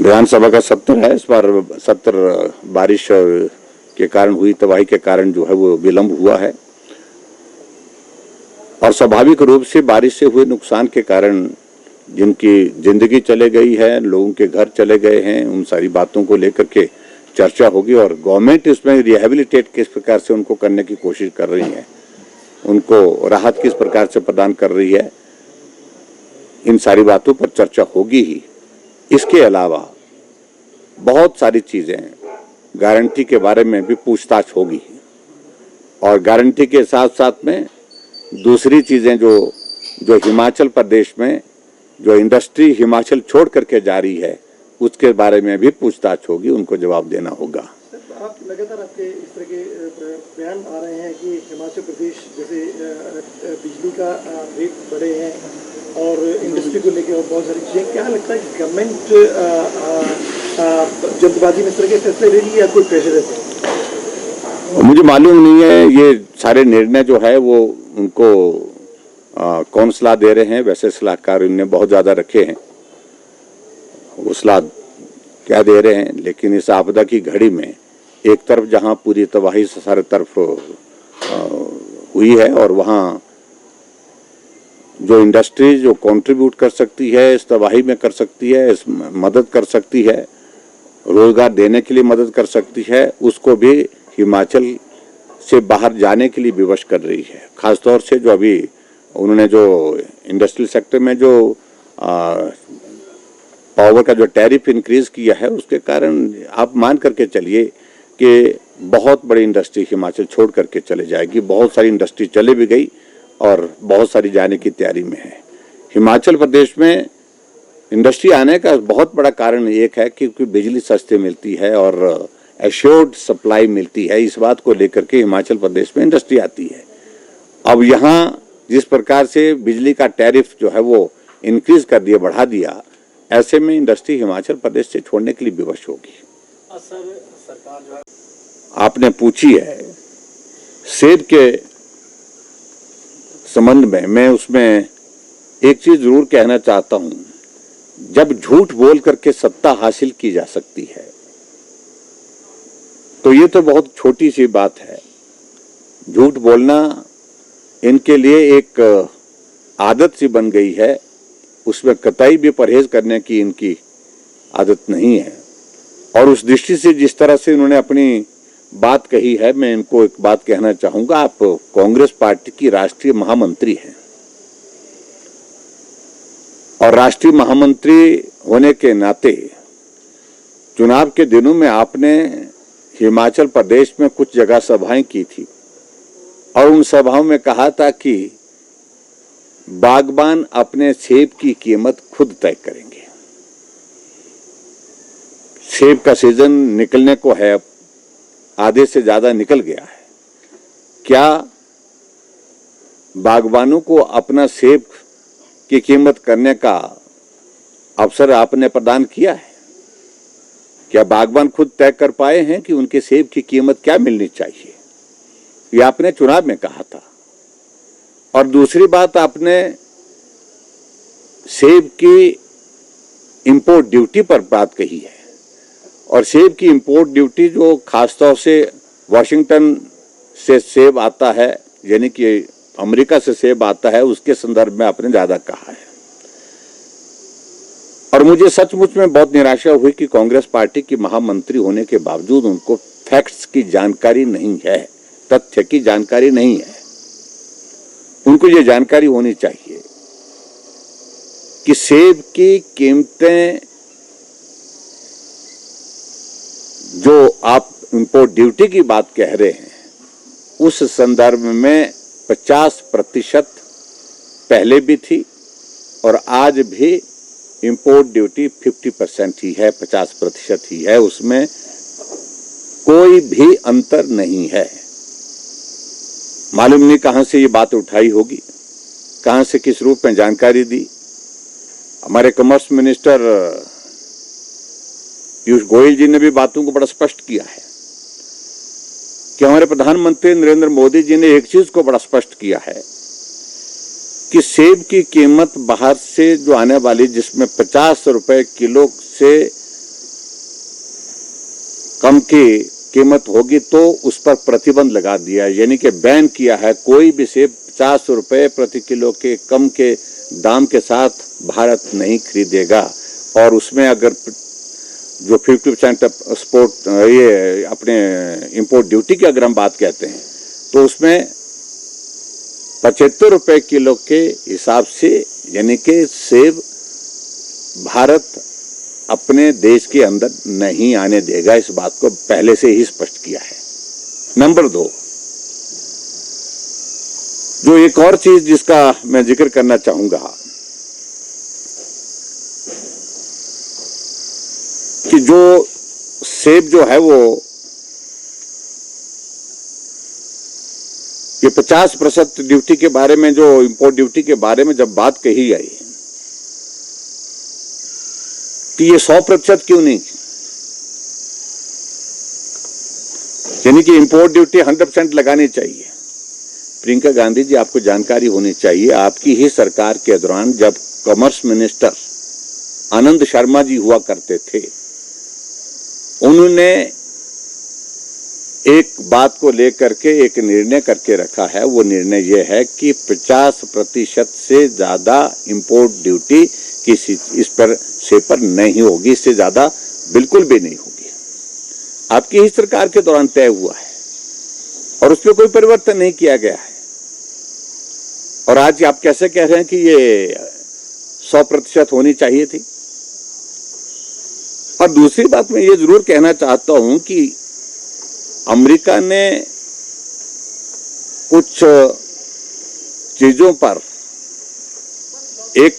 विधानसभा का सत्र है। इस बार सत्र बारिश के कारण हुई तबाही के कारण जो है वो विलंब हुआ है और स्वाभाविक रूप से बारिश से हुए नुकसान के कारण जिनकी जिंदगी चले गई है, लोगों के घर चले गए हैं, उन सारी बातों को लेकर के चर्चा होगी और गवर्नमेंट इसमें रिहेबिलिटेट किस प्रकार से उनको करने की कोशिश कर रही है, उनको राहत किस प्रकार से प्रदान कर रही है, इन सारी बातों पर चर्चा होगी ही। इसके अलावा बहुत सारी चीजें, गारंटी के बारे में भी पूछताछ होगी और गारंटी के साथ साथ में दूसरी चीजें जो हिमाचल प्रदेश में जो इंडस्ट्री हिमाचल छोड़ करके जा रही है उसके बारे में भी पूछताछ होगी, उनको जवाब देना होगा। आप लगातार आपके इस तरह के बयान आ रहे हैं कि हिमाचल प्रदेश जैसे बिजली का रेट बढ़े हैं और इंडस्ट्री को लेकर और बहुत सारी चीज़ें, क्या लगता है कि गवर्नमेंट जल्दबाजी में इस तरह के फैसले ले लिए या कोई प्रेशर है? मुझे मालूम नहीं है ये सारे निर्णय जो है वो उनको कौन सलाह दे रहे हैं। वैसे सलाहकार उनने बहुत ज़्यादा रखे हैं, वो सलाह क्या दे रहे हैं, लेकिन इस आपदा की घड़ी में एक तरफ जहां पूरी तबाही से सारे तरफ हुई है और वहां जो इंडस्ट्री जो कंट्रीब्यूट कर सकती है, इस तबाही में कर सकती है, इस मदद कर सकती है, रोजगार देने के लिए मदद कर सकती है, उसको भी हिमाचल से बाहर जाने के लिए विवश कर रही है। खासतौर से जो अभी उन्होंने जो इंडस्ट्रियल सेक्टर में जो पावर का जो टैरिफ इंक्रीज किया है उसके कारण आप मान करके चलिए कि बहुत बड़ी इंडस्ट्री हिमाचल छोड़ करके चले जाएगी। बहुत सारी इंडस्ट्री चले भी गई और बहुत सारी जाने की तैयारी में है। हिमाचल प्रदेश में इंडस्ट्री आने का बहुत बड़ा कारण एक है क्योंकि बिजली सस्ती मिलती है और एश्योर्ड सप्लाई मिलती है। इस बात को लेकर के हिमाचल प्रदेश में इंडस्ट्री आती है। अब यहाँ जिस प्रकार से बिजली का टैरिफ जो है वो इंक्रीज कर दिया, बढ़ा दिया, ऐसे में इंडस्ट्री हिमाचल प्रदेश से छोड़ने के लिए विवश होगी। सरकार जो आपने पूछी है सेब के संबंध में, मैं उसमें एक चीज जरूर कहना चाहता हूं। जब झूठ बोल करके सत्ता हासिल की जा सकती है तो ये तो बहुत छोटी सी बात है। झूठ बोलना इनके लिए एक आदत सी बन गई है, उसमें कतई भी परहेज करने की इनकी आदत नहीं है। और उस दृष्टि से जिस तरह से उन्होंने अपनी बात कही है, मैं इनको एक बात कहना चाहूंगा। आप कांग्रेस पार्टी की राष्ट्रीय महामंत्री हैं और राष्ट्रीय महामंत्री होने के नाते चुनाव के दिनों में आपने हिमाचल प्रदेश में कुछ जगह सभाएं की थी और उन सभाओं में कहा था कि बागबान अपने सेब की कीमत खुद तय करेंगे। सेब का सीजन निकलने को है, आधे से ज्यादा निकल गया है। क्या बागबानों को अपना सेब की कीमत करने का अवसर आपने प्रदान किया है? क्या बागबान खुद तय कर पाए हैं कि उनके सेब की कीमत क्या मिलनी चाहिए? ये आपने चुनाव में कहा था। और दूसरी बात, आपने सेब की इंपोर्ट ड्यूटी पर बात कही है और सेब की इंपोर्ट ड्यूटी जो खासतौर से वाशिंगटन से सेब आता है, यानी कि अमेरिका से सेब आता है, उसके संदर्भ में आपने ज्यादा कहा है। और मुझे सचमुच में बहुत निराशा हुई कि कांग्रेस पार्टी की महामंत्री होने के बावजूद उनको फैक्ट्स की जानकारी नहीं है, तथ्य की जानकारी नहीं है। उनको ये जानकारी होनी चाहिए कि सेब की कीमतें जो आप इंपोर्ट ड्यूटी की बात कह रहे हैं उस संदर्भ में 50% पहले भी थी और आज भी इंपोर्ट ड्यूटी 50% ही है, 50% ही है, उसमें कोई भी अंतर नहीं है। मालूम नहीं कहां से ये बात उठाई होगी, कहां से किस रूप में जानकारी दी। हमारे कॉमर्स मिनिस्टर पीयूष गोयल जी ने भी बातों को बड़ा स्पष्ट किया है कि हमारे प्रधानमंत्री नरेंद्र मोदी जी ने एक चीज को बड़ा स्पष्ट किया है कि सेब की कीमत बाहर से जो आने वाली, जिसमें 50 रुपए किलो से कम की कीमत होगी तो उस पर प्रतिबंध लगा दिया, यानी कि बैन किया है। कोई भी सेब 50 रुपए प्रति किलो के कम के दाम के साथ भारत नहीं खरीदेगा। और उसमें अगर जो 50% एक्सपोर्ट ये अपने इंपोर्ट ड्यूटी की अगर हम बात कहते हैं तो उसमें 75 रुपए किलो के हिसाब से, यानी कि सेब भारत अपने देश के अंदर नहीं आने देगा। इस बात को पहले से ही स्पष्ट किया है। नंबर 2, जो एक और चीज जिसका मैं जिक्र करना चाहूंगा कि जो सेब जो है वो ये 50% ड्यूटी के बारे में, जो इंपोर्ट ड्यूटी के बारे में जब बात कही गई कि ये 100% क्यों नहीं, यानी कि इंपोर्ट ड्यूटी 100% लगानी चाहिए। प्रियंका गांधी जी, आपको जानकारी होनी चाहिए, आपकी ही सरकार के दौरान जब कॉमर्स मिनिस्टर आनंद शर्मा जी हुआ करते थे, उन्होंने एक बात को लेकर के एक निर्णय करके रखा है। वो निर्णय यह है कि 50% से ज्यादा इंपोर्ट ड्यूटी किसी इस पर सेब पर नहीं होगी, इससे ज्यादा बिल्कुल भी नहीं होगी। आपकी ही सरकार के दौरान तय हुआ है और उसमें कोई परिवर्तन नहीं किया गया है। और आज आप कैसे कह रहे हैं कि ये 100% होनी चाहिए थी। और दूसरी बात मैं ये जरूर कहना चाहता हूं कि अमेरिका ने कुछ चीजों पर एक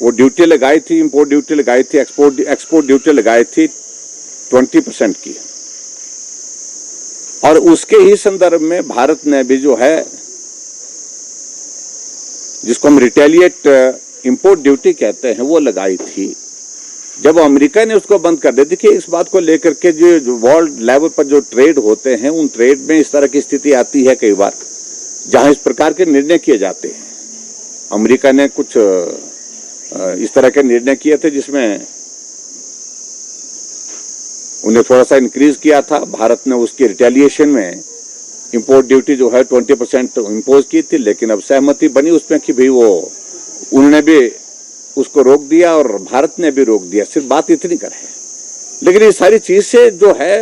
वो ड्यूटी लगाई थी, इंपोर्ट ड्यूटी लगाई थी, एक्सपोर्ट ड्यूटी लगाई थी 20% की। और उसके ही संदर्भ में भारत ने भी जो है, जिसको हम रिटेलिएट इंपोर्ट ड्यूटी कहते हैं, वो लगाई थी। जब अमेरिका ने उसको बंद कर दिया, देखिए इस बात को लेकर के जो वर्ल्ड लेवल पर जो ट्रेड होते हैं, उन ट्रेड में इस तरह की स्थिति आती है कई बार जहां इस प्रकार के निर्णय किए जाते हैं। अमेरिका ने कुछ इस तरह के निर्णय किए थे जिसमें उन्हें थोड़ा सा इंक्रीज किया था। भारत ने उसके रिटेलिएशन में इंपोर्ट ड्यूटी जो है 20% इम्पोज की थी, लेकिन अब सहमति बनी उसमें कि भाई वो उन्होंने भी उसको रोक दिया और भारत ने भी रोक दिया। सिर्फ बात इतनी कर है। लेकिन ये सारी चीज से जो है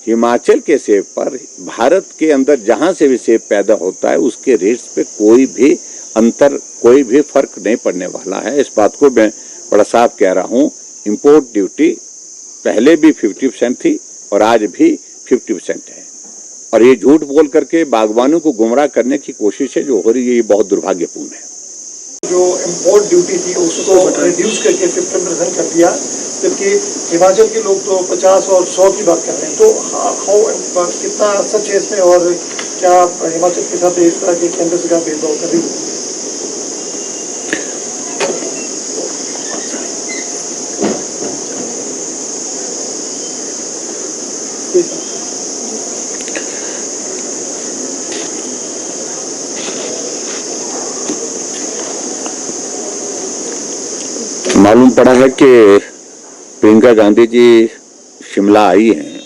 हिमाचल के सेब पर भारत के अंदर जहां से भी सेब पैदा होता है उसके रेट्स पे कोई भी अंतर, कोई भी फर्क नहीं पड़ने वाला है। इस बात को मैं बड़ा साफ कह रहा हूं। इंपोर्ट ड्यूटी पहले भी 50% थी और आज भी 50% है। और ये झूठ बोल करके बागवानों को गुमराह करने की कोशिश है जो हो रही है, ये बहुत दुर्भाग्यपूर्ण है। जो इम्पोर्ट ड्यूटी थी उसको रिड्यूस करके 50% कर दिया, जबकि हिमाचल के लोग तो 50 और 100 की बात कर रहे हैं। तो कितना सच है इसमें, और क्या हिमाचल के साथ इस तरह के केंद्र सरकार भेदभाव कर रही है? मालूम पड़ा है कि प्रियंका गांधी जी शिमला आई हैं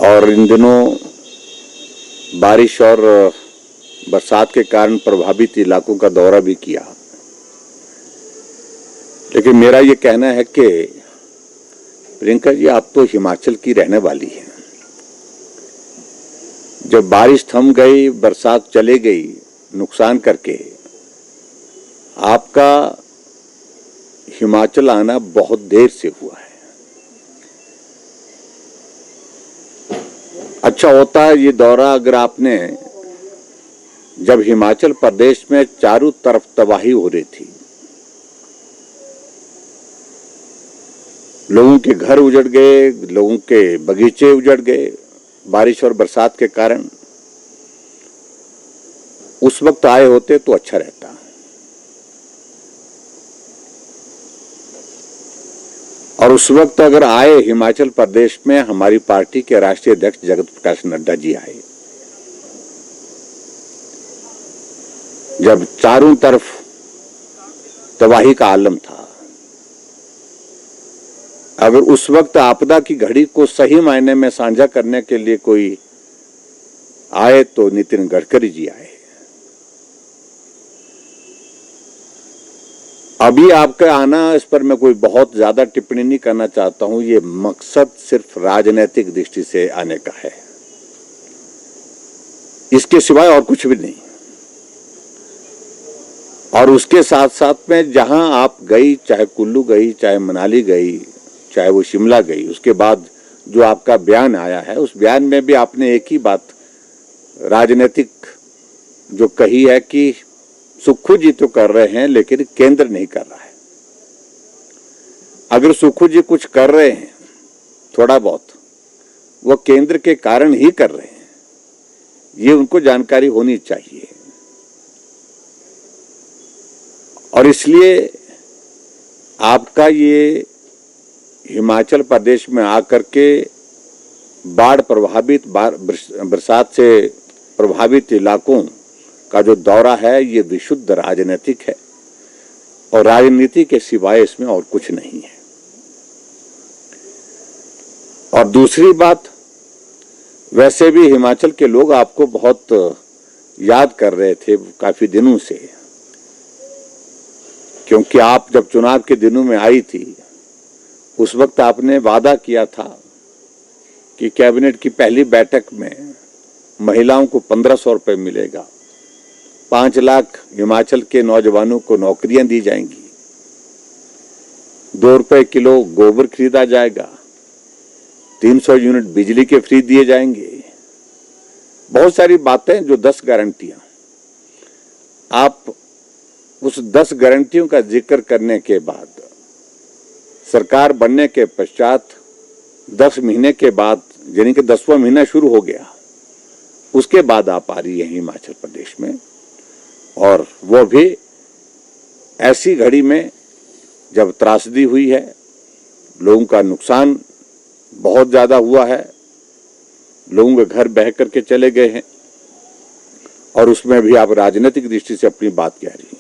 और इन दिनों बारिश और बरसात के कारण प्रभावित इलाकों का दौरा भी किया। लेकिन मेरा ये कहना है कि प्रियंका जी, आप तो हिमाचल की रहने वाली हैं। जब बारिश थम गई, बरसात चले गई नुकसान करके, आपका हिमाचल आना बहुत देर से हुआ है। अच्छा होता है ये दौरा अगर आपने, जब हिमाचल प्रदेश में चारों तरफ तबाही हो रही थी, लोगों के घर उजड़ गए, लोगों के बगीचे उजड़ गए बारिश और बरसात के कारण, उस वक्त आए होते तो अच्छा रहता। और उस वक्त अगर आए हिमाचल प्रदेश में, हमारी पार्टी के राष्ट्रीय अध्यक्ष जगत प्रकाश नड्डा जी आए, जब चारों तरफ तबाही का आलम था। अगर उस वक्त आपदा की घड़ी को सही मायने में साझा करने के लिए कोई आए तो नितिन गडकरी जी आए। अभी आपका आना, इस पर मैं कोई बहुत ज्यादा टिप्पणी नहीं करना चाहता हूं। ये मकसद सिर्फ राजनीतिक दृष्टि से आने का है, इसके सिवाय और कुछ भी नहीं। और उसके साथ साथ में जहां आप गई, चाहे कुल्लू गई, चाहे मनाली गई, चाहे वो शिमला गई, उसके बाद जो आपका बयान आया है, उस बयान में भी आपने एक ही बात राजनीतिक जो कही है कि सुक्खू जी तो कर रहे हैं लेकिन केंद्र नहीं कर रहा है। अगर सुक्खू जी कुछ कर रहे हैं थोड़ा बहुत, वो केंद्र के कारण ही कर रहे हैं, ये उनको जानकारी होनी चाहिए। और इसलिए आपका ये हिमाचल प्रदेश में आकर के बाढ़ प्रभावित, बरसात से प्रभावित इलाकों का जो दौरा है, ये विशुद्ध राजनीतिक है और राजनीति के सिवाय इसमें और कुछ नहीं है। और दूसरी बात, वैसे भी हिमाचल के लोग आपको बहुत याद कर रहे थे काफी दिनों से, क्योंकि आप जब चुनाव के दिनों में आई थी, उस वक्त आपने वादा किया था कि कैबिनेट की पहली बैठक में महिलाओं को 1500 रुपए मिलेगा, 5 लाख हिमाचल के नौजवानों को नौकरियां दी जाएंगी, 2 रुपए किलो गोबर खरीदा जाएगा, 300 यूनिट बिजली के फ्री दिए जाएंगे। बहुत सारी बातें, जो 10 गारंटियां। आप उस 10 गारंटियों का जिक्र करने के बाद, सरकार बनने के पश्चात 10 महीने के बाद, यानी कि 10वां महीना शुरू हो गया, उसके बाद आप आ रही है हिमाचल प्रदेश में, और वो भी ऐसी घड़ी में जब त्रासदी हुई है, लोगों का नुकसान बहुत ज्यादा हुआ है, लोगों के घर बह करके चले गए हैं, और उसमें भी आप राजनीतिक दृष्टि से अपनी बात कह रही हैं।